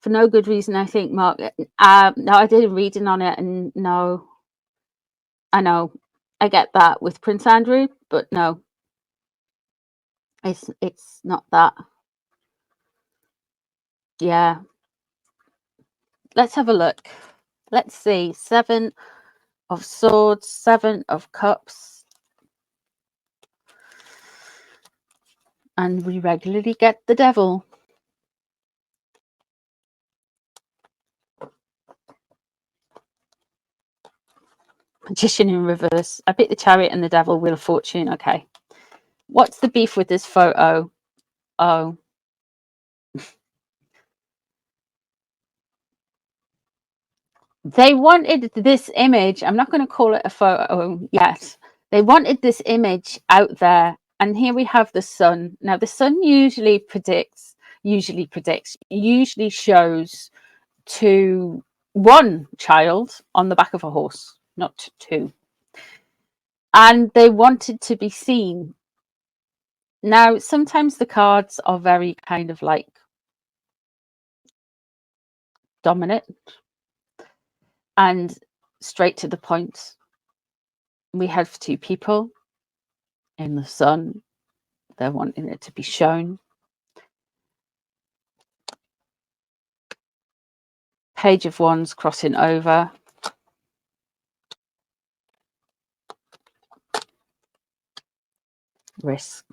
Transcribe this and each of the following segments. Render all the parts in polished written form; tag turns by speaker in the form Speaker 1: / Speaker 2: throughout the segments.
Speaker 1: for no good reason, I think, Mark. No, I did a reading on it, and no, I know, I get that with Prince Andrew, but no, it's not that. Yeah, let's have a look. Let's see. 7 of Swords, 7 of Cups, and we regularly get the Devil. Magician in reverse. I picked the Chariot and the Devil. Wheel of Fortune. Okay. What's the beef with this photo? Oh. They wanted this image. I'm not going to call it a photo yet. They wanted this image out there. And here we have the sun. Now, the sun usually shows to one child on the back of a horse, not 2. And they wanted to be seen. Now, sometimes the cards are very kind of like dominant and straight to the point. We have 2 people in the sun. They're wanting it to be shown. Page of Wands crossing over. Risk.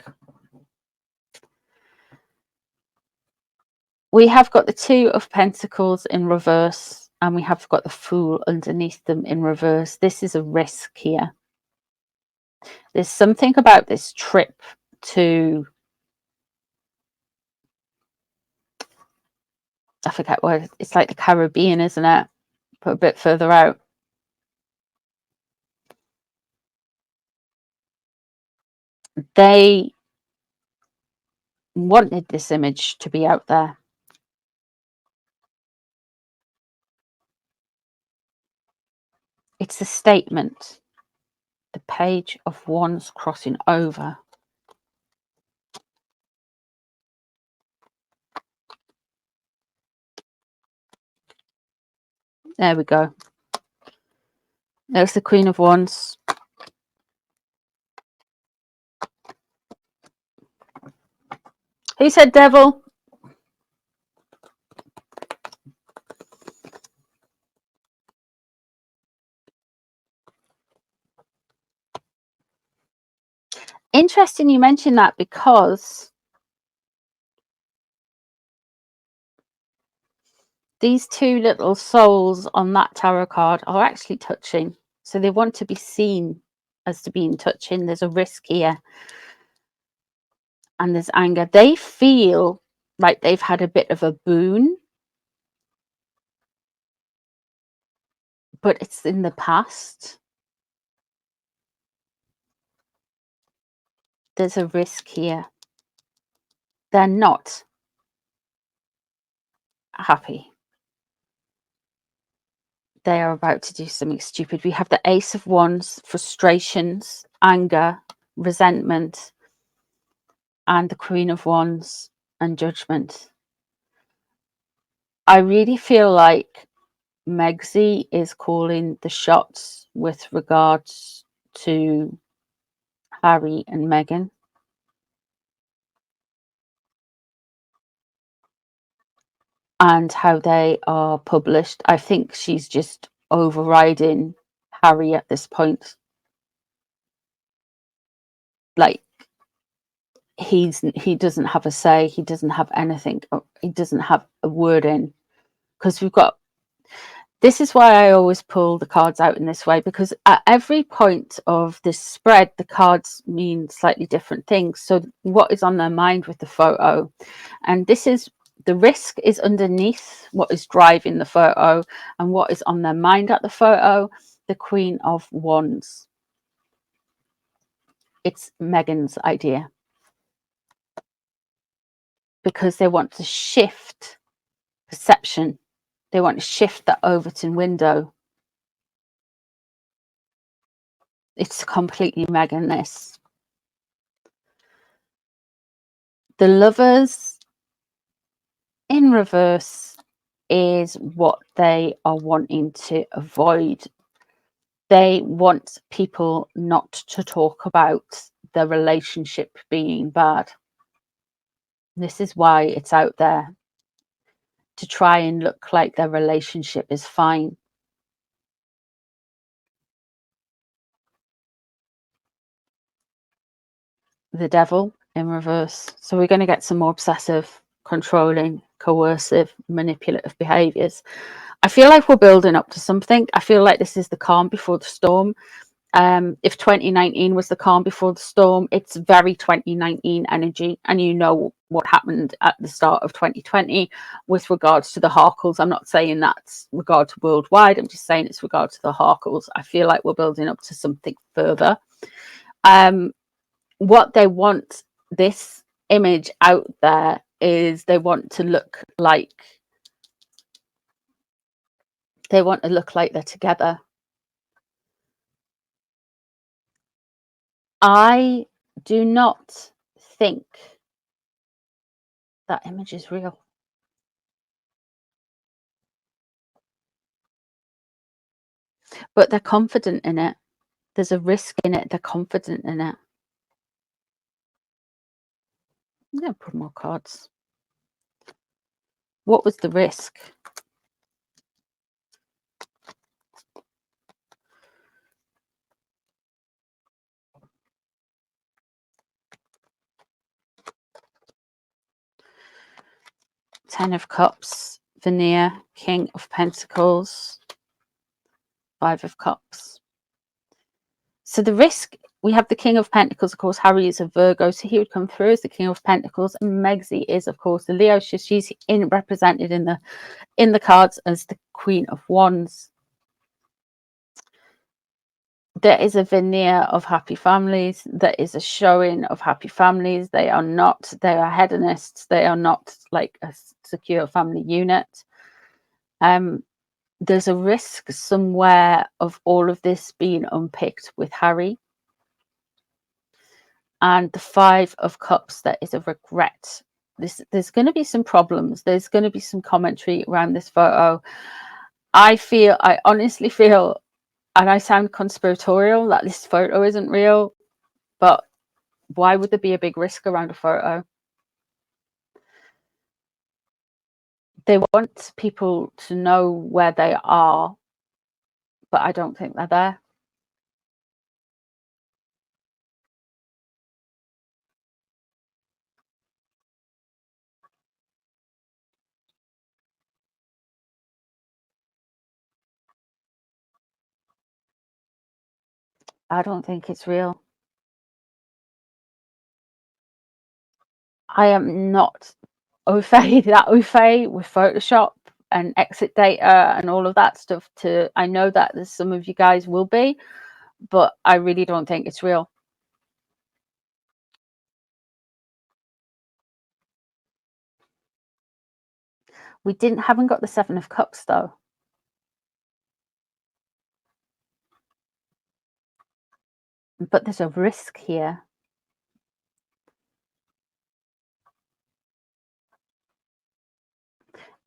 Speaker 1: We have got the 2 of Pentacles in reverse, and we have got the Fool underneath them in reverse. This is a risk here. There's something about this trip to, I forget what, it's like the Caribbean, isn't it? But a bit further out. They wanted this image to be out there. It's a statement. The Page of Wands crossing over. There we go. There's the Queen of Wands. Who said Devil? Interesting you mention that, because these 2 little souls on that tarot card are actually touching. So they want to be seen as to being touching. There's a risk here. And there's anger. They feel like they've had a bit of a boon, but it's in the past. There's a risk here. They're not happy. They are about to do something stupid. We have the Ace of Wands, frustrations, anger, resentment, and the Queen of Wands and Judgment. I really feel like Megsy is calling the shots with regards to Harry and Meghan. And how they are published. I think she's just overriding Harry at this point. Like, he doesn't have a say. He doesn't have anything. He doesn't have a word in. Because we've got... This is why I always pull the cards out in this way. Because at every point of this spread, the cards mean slightly different things. So what is on their mind with the photo? And this is... The risk is underneath what is driving the photo, and what is on their mind at the photo, the Queen of Wands. It's Meghan's idea. Because they want to shift perception. They want to shift that Overton window. It's completely Meghan, this. The Lovers in reverse is what they are wanting to avoid. They want people not to talk about their relationship being bad. This is why it's out there, to try and look like their relationship is fine. The devil in reverse. So we're going to get some more obsessive, controlling, coercive, manipulative behaviors. I feel like we're building up to something. I feel like this is the calm before the storm. If 2019 was the calm before the storm, it's very 2019 energy, and you know what happened at the start of 2020 with regards to the Harkles. I'm not saying that's regard to worldwide, I'm just saying it's regard to the Harkles. I feel like we're building up to something further. What they want this image out there is they want to look like they're together. I do not think that image is real. But they're confident in it. There's a risk in it. They're confident in it. I'm going to put more cards. What was the risk? Ten of Cups, Veneer, King of Pentacles, Five of Cups. So the risk, we have the King of Pentacles. Of course, Harry is a Virgo, so he would come through as the King of Pentacles. And Megxie is, of course, the Leo. She's represented in the cards as the Queen of Wands. There is a veneer of happy families. There is a showing of happy families. They are hedonists. They are not like a secure family unit. There's a risk somewhere of all of this being unpicked with Harry. And the Five of Cups, there is a regret. There's going to be some problems. There's going to be some commentary around this photo. I honestly feel, and I sound conspiratorial, that this photo isn't real, but why would there be a big risk around a photo? They want people to know where they are, but I don't think they're there. I don't think it's real. I am not au fait with Photoshop and exit data and all of that stuff. I know that there's some of you guys will be, but I really don't think it's real. We haven't got the Seven of Cups though. But there's a risk here.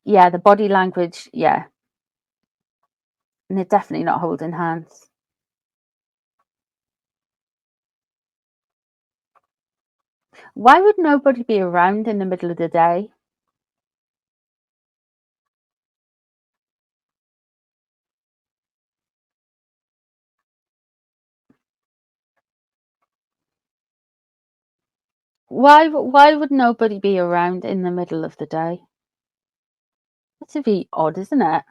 Speaker 1: Yeah, the body language, yeah. And they're definitely not holding hands. Why would nobody be around in the middle of the day? Why would nobody be around in the middle of the day? That's a bit odd, isn't it?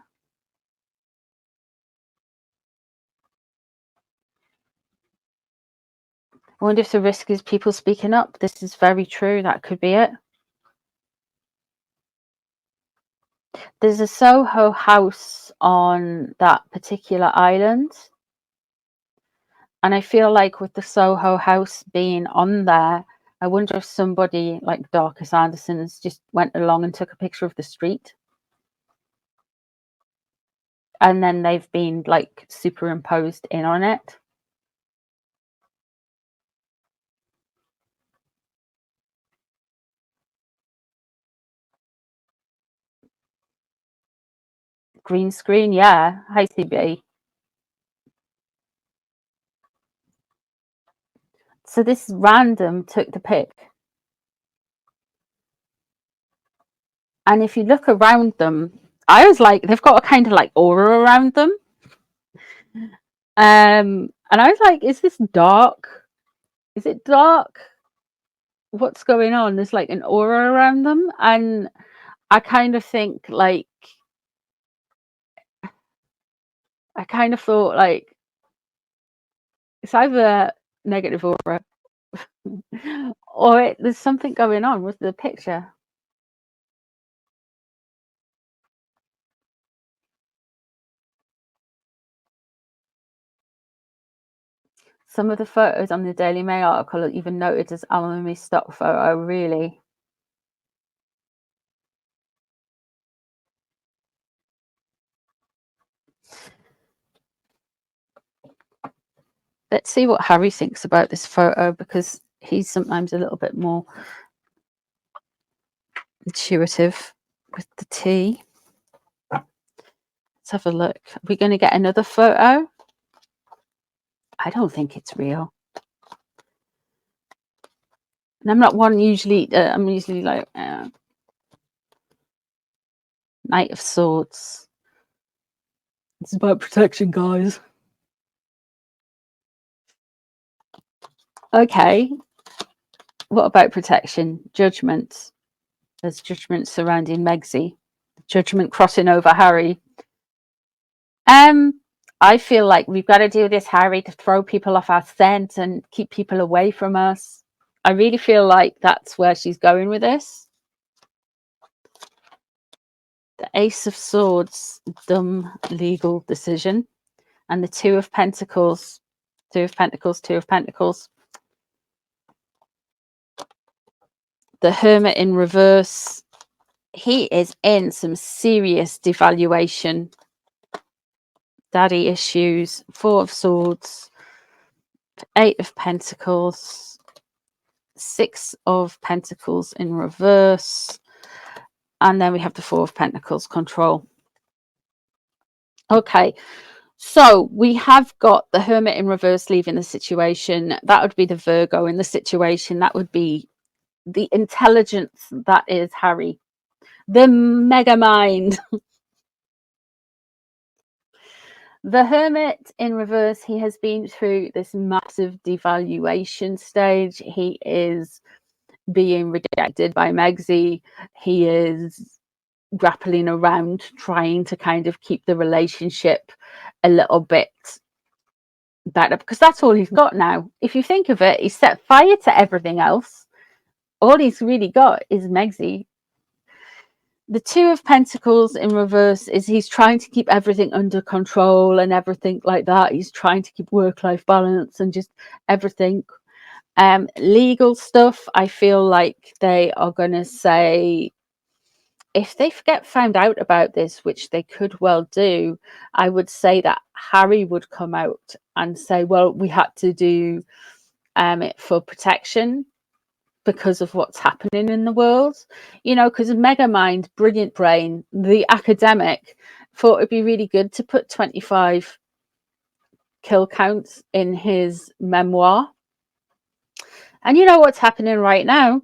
Speaker 1: I wonder if the risk is people speaking up. This is very true. That could be it. There's a Soho house on that particular island. And I feel like with the Soho house being on there, I wonder if somebody like Darkus Anderson's just went along and took a picture of the street. And then they've been like superimposed in on it. Green screen, yeah. Hi, CB. So this random took the pic. And if you look around them, I was like, they've got a kind of like aura around them. And I was like, is this dark? Is it dark? What's going on? There's like an aura around them. And I kind of think like, I kind of thought like, it's either negative aura or there's something going on with the picture. Some of the photos on the Daily Mail article are even noted as alimony stock photo. Really? Let's see what Harry thinks about this photo, because he's sometimes a little bit more intuitive with the tea. Let's have a look. Are we going to get another photo? I don't think it's real. And I'm not one usually, I'm usually like, Knight of Swords. It's about protection, guys. Okay. What about protection? Judgment. There's judgment surrounding Megsy. Judgment crossing over Harry. I feel like we've got to do this, Harry, to throw people off our scent and keep people away from us. I really feel like that's where she's going with this. The Ace of Swords, dumb legal decision. And the Two of Pentacles. Two of Pentacles, Two of Pentacles. The Hermit in reverse. He is in some serious devaluation. Daddy issues. Four of Swords. Eight of Pentacles. Six of Pentacles in reverse. And then we have the Four of Pentacles, control. Okay, so we have got the Hermit in reverse leaving the situation. That would be the Virgo in the situation. That would be the intelligence that is Harry. The mega mind. The Hermit in reverse, he has been through this massive devaluation stage. He is being rejected by Megsy. He is grappling around trying to kind of keep the relationship a little bit better, because that's all he's got now. If you think of it, he's set fire to everything else. All he's really got is Megsy. The Two of Pentacles in reverse is he's trying to keep everything under control and everything like that. He's trying to keep work-life balance and just everything. Legal stuff, I feel like they are going to say, if they get found out about this, which they could well do, I would say that Harry would come out and say, well, we had to do it for protection because of what's happening in the world, you know, because mega mind, brilliant brain, the academic, thought it'd be really good to put 25 kill counts in his memoir. And you know what's happening right now?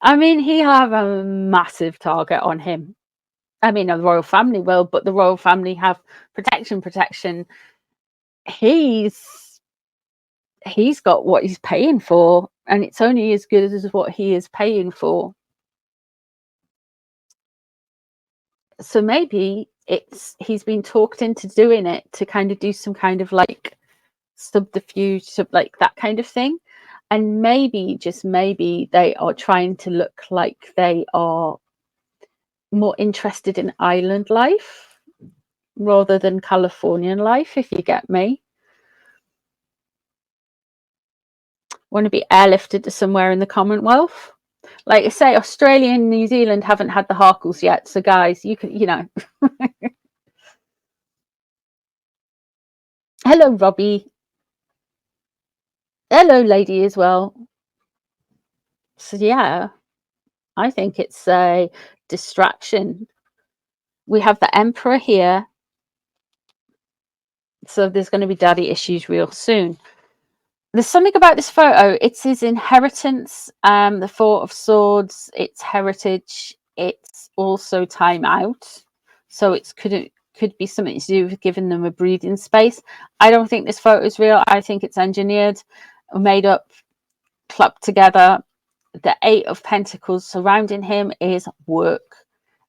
Speaker 1: I mean, he have a massive target on him. I mean, the royal family will, but the royal family have protection. He's got what he's paying for, and it's only as good as what he is paying for. So maybe he's been talked into doing it to kind of do some kind of like subterfuge, like that kind of thing. And maybe, just maybe, they are trying to look like they are more interested in island life rather than Californian life, if you get me. Want to be airlifted to somewhere in the Commonwealth. Like I say, Australia and New Zealand haven't had the Harkles yet. So guys, you can, you know. Hello, Robbie. Hello, lady, as well. So yeah, I think it's a distraction. We have the Emperor here. So there's going to be daddy issues real soon. There's something about this photo. It's his inheritance, the Four of Swords. It's heritage. It's also time out. So it could be something to do with giving them a breathing space. I don't think this photo is real. I think it's engineered, made up, clapped together. The Eight of Pentacles surrounding him is work.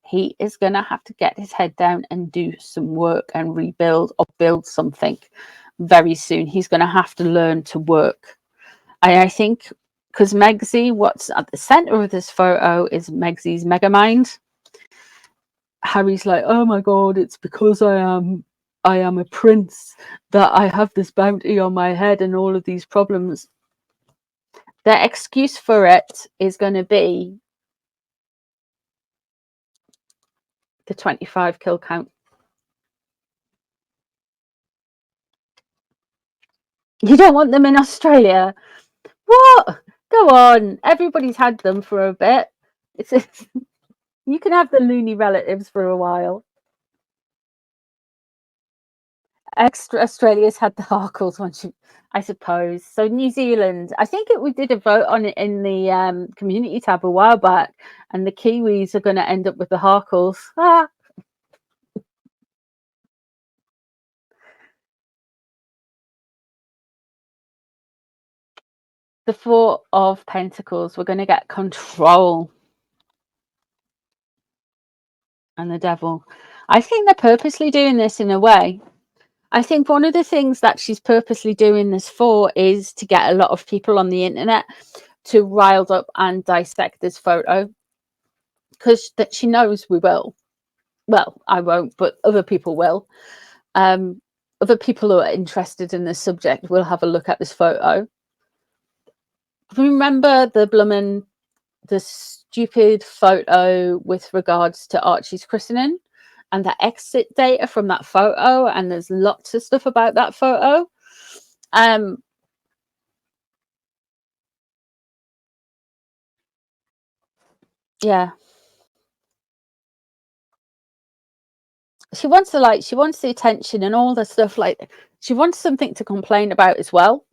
Speaker 1: He is going to have to get his head down and do some work and rebuild or build something very soon. He's going to have to learn to work. I think because Megzi, what's at the center of this photo is Megzi's mega mind. Harry's like, oh my God, it's because I am a prince that I have this bounty on my head and all of these problems. The excuse for it is going to be the 25 kill count. You don't want them in Australia? What? Go on. Everybody's had them for a bit. You can have the loony relatives for a while. Australia's had the Harkles once, I suppose. So New Zealand, I think we did a vote on it in the community tab a while back, and the Kiwis are going to end up with the Harkles. Ah. The Four of Pentacles, we're going to get control. And the Devil. I think they're purposely doing this in a way. I think one of the things that she's purposely doing this for is to get a lot of people on the internet to riled up and dissect this photo, because that she knows we will. Well, I won't, but other people will. Other people who are interested in this subject will have a look at this photo. Remember the stupid photo with regards to Archie's christening and the exit data from that photo, and there's lots of stuff about that photo. Yeah, she wants the attention and all the stuff. Like, she wants something to complain about as well.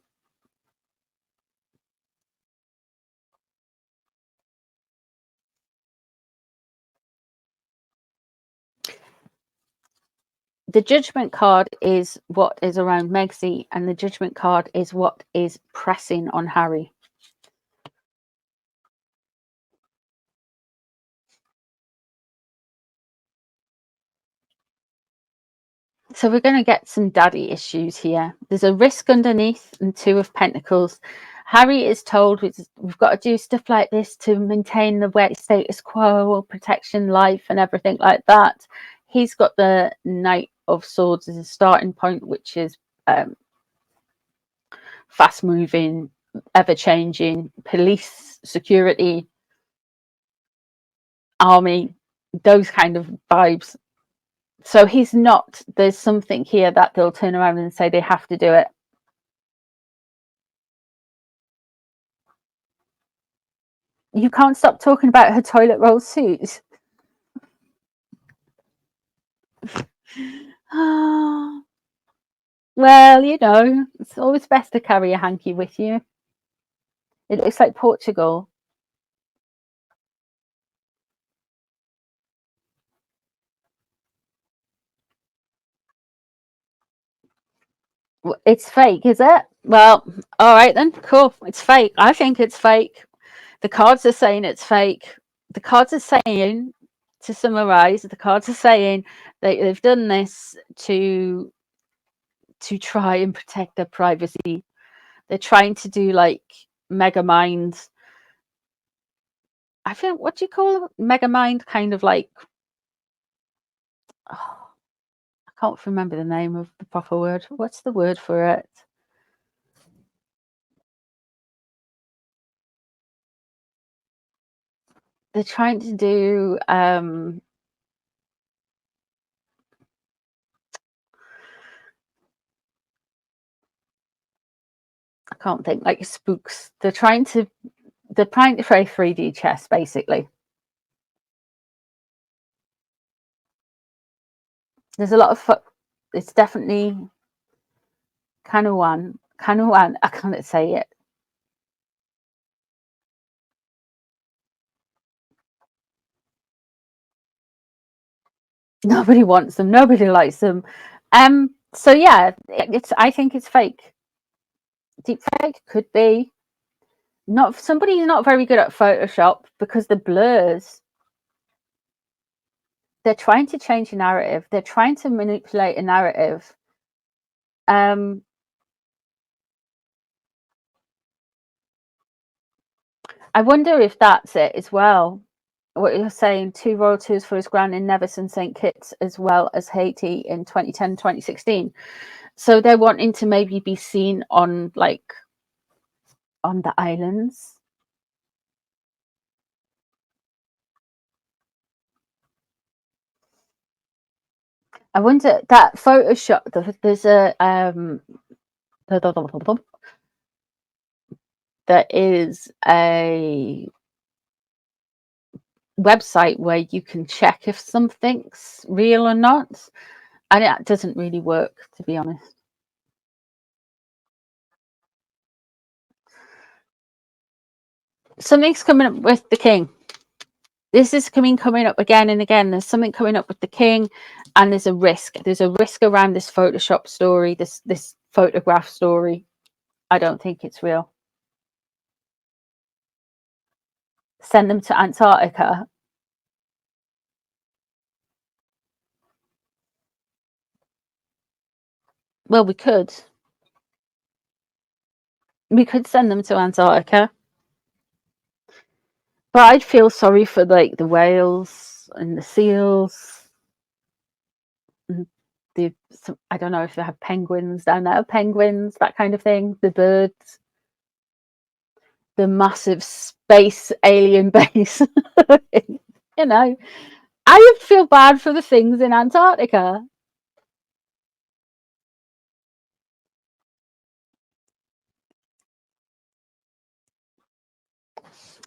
Speaker 1: The Judgment card is what is around Megzi, and the Judgment card is what is pressing on Harry. So we're going to get some daddy issues here. There's a risk underneath and Two of Pentacles. Harry is told we've got to do stuff like this to maintain the status quo, protection, life, and everything like that. He's got the Knight of Swords as a starting point, which is fast moving, ever changing, police, security, army, those kind of vibes. So he's not, there's something here that they'll turn around and say they have to do it. You can't stop talking about her toilet roll suit. Well, you know, it's always best to carry a hanky with you. It looks like Portugal. It's fake, is it? Well, all right then, cool. It's fake. I think it's fake. The cards are saying it's fake. The cards are saying, to summarize, the cards are saying they've done this to try and protect their privacy. They're trying to do like mega mind. I think, what do you call it? Mega mind, kind of like, oh, I can't remember the name of the proper word. What's the word for it? They're trying to do I can't think, like spooks. They're trying to play 3D chess, basically. There's a lot of it's definitely Kanuan. I can't say it. Nobody wants them. Nobody likes them. So yeah, I think it's fake. Deep fake could be. Not somebody's not very good at Photoshop because the blurs. They're trying to change a narrative. They're trying to manipulate a narrative. I wonder if that's it as well. What you're saying, 2 royal tours for his grand in Nevis and St. Kitts, as well as Haiti in 2010, 2016. So they're wanting to maybe be seen on on the islands. I wonder that Photoshop. There's a there is a website where you can check if something's real or not, and it doesn't really work, to be honest. Something's coming up with the king. This is coming up again and again. There's something coming up with the king, and there's a risk. There's a risk around this Photoshop story, this photograph story. I don't think it's real. Send them to Antarctica. Well, we could. We could send them to Antarctica. But I'd feel sorry for like the whales and the seals. And I don't know if they have penguins down there, penguins, that kind of thing. The birds, the massive space alien base. You know, I would feel bad for the things in Antarctica.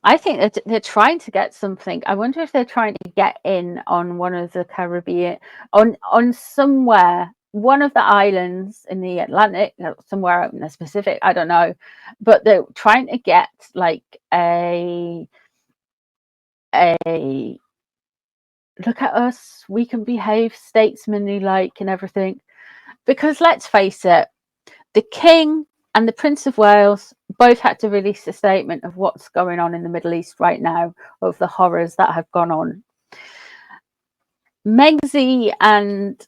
Speaker 1: I think that they're trying to get something. I wonder if they're trying to get in on one of the Caribbean, on somewhere, one of the islands in the Atlantic, somewhere out in the Pacific. I don't know, but they're trying to get like a look at us, we can behave statesmanly like and everything. Because let's face it, the King and the Prince of Wales both had to release a statement of what's going on in the Middle East right now, of the horrors that have gone on. Megzi and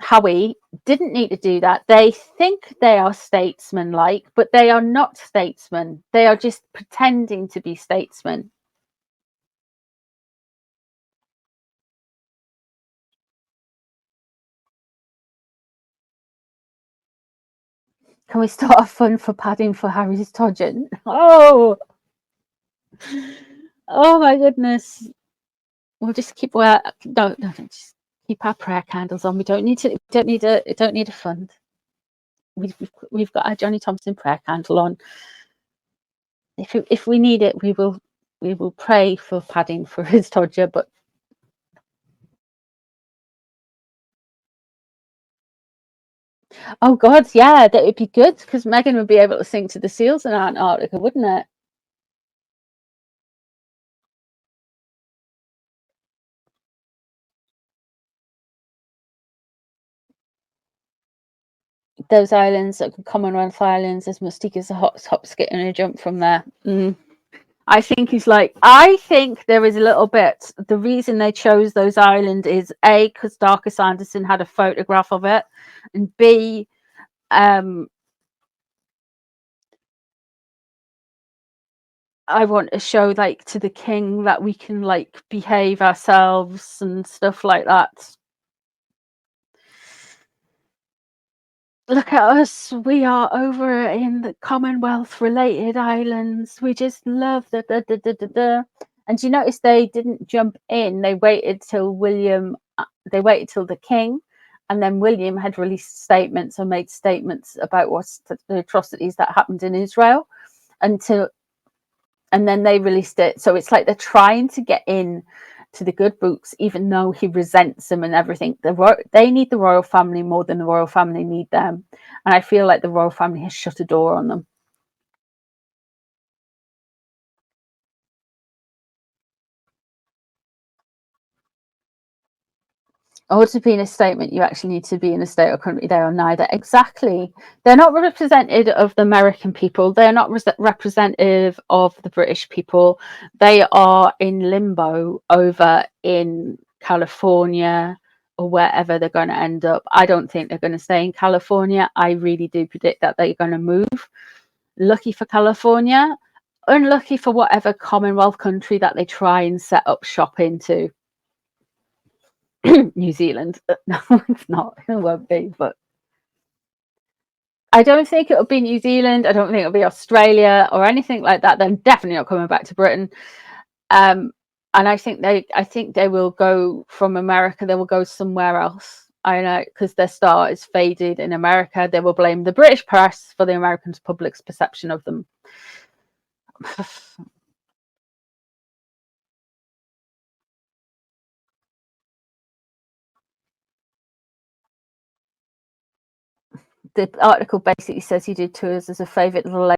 Speaker 1: Howie didn't need to do that. They think they are statesman-like, but they are not statesmen. They are just pretending to be statesmen. Can we start a fund for padding for Harry's Todgen? Oh my goodness. We'll just keep just keep our prayer candles on. We don't need a fund. We've got our Johnny Thompson prayer candle on. If we need it, we will pray for padding for his Todger, but oh god, yeah, that would be good, because Megan would be able to sing to the seals in Antarctica, wouldn't it? Those islands, like Commonwealth Islands, as Mystique is a hop, skip, and a jump from there. I think there is a little bit. The reason they chose those islands is A, because Darkus Anderson had a photograph of it, and B, I want to show like to the king that we can like behave ourselves and stuff like that. Look at us, we are over in the Commonwealth related islands. We just love the. And you notice they didn't jump in. They waited till the king, and then William had released statements or made statements about what's the atrocities that happened in Israel, and then they released it. So it's like they're trying to get in to the good books, even though he resents them and everything. They need the royal family more than the royal family need them. And I feel like the royal family has shut a door on them. Or to be in a statement, you actually need to be in a state or country. They are neither. Exactly. They're not representative of the American people. They're not representative of the British people. They are in limbo over in California or wherever they're going to end up. I don't think they're going to stay in California. I really do predict that they're going to move. Lucky for California, unlucky for whatever Commonwealth country that they try and set up shop into. New Zealand. No, it's not. It won't be. But I don't think it'll be New Zealand. I don't think it'll be Australia or anything like that. They're definitely not coming back to Britain. And I think they will go from America. They will go somewhere else. I know, because their star is faded in America. They will blame the British press for the American public's perception of them. The article basically says he did tours as a favourite little